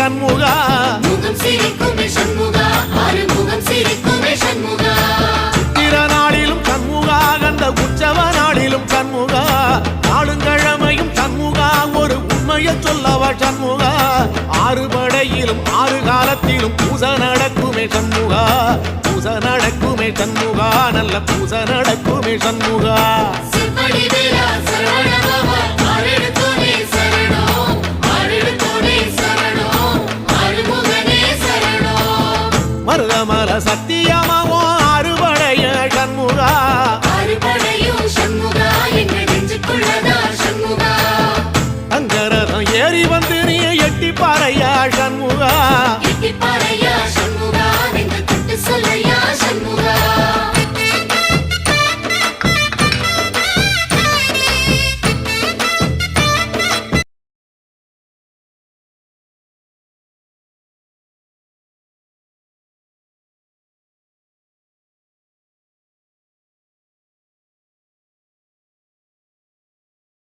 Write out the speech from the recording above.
சண்முகா முகம் சிரிக்குமே சண்முகா ஆறுமுகம் சிரிக்குமே சண்முகா சித்திர நாளிலும் சண்முகா கந்த உற்சவ நாளிலும் சண்முகா நாளுங்கிழமையும் சண்முகா ஒரு உண்மையை சொல்லவா சண்முகா ஆறு படையிலும் ஆறு காலத்திலும் பூசை நடக்குமே சண்முகா பூசை நடக்குமே சண்முகா நல்ல பூசை நடக்குமே சண்முகா சிவடி வேலா சரவணபவா ஆரெடுத்தோனே சரணம் ஆரெடுத்தோனே சரணம் ஆறுமுகனே சரணம் மருதமல சத்தியமாவோ அறுபடைய சண்முகா அறுபடையும் சண்முகா எங்கள் நெஞ்சுக்குள்ளதா சண்முகா அங்கரதம் ஏறி வந்து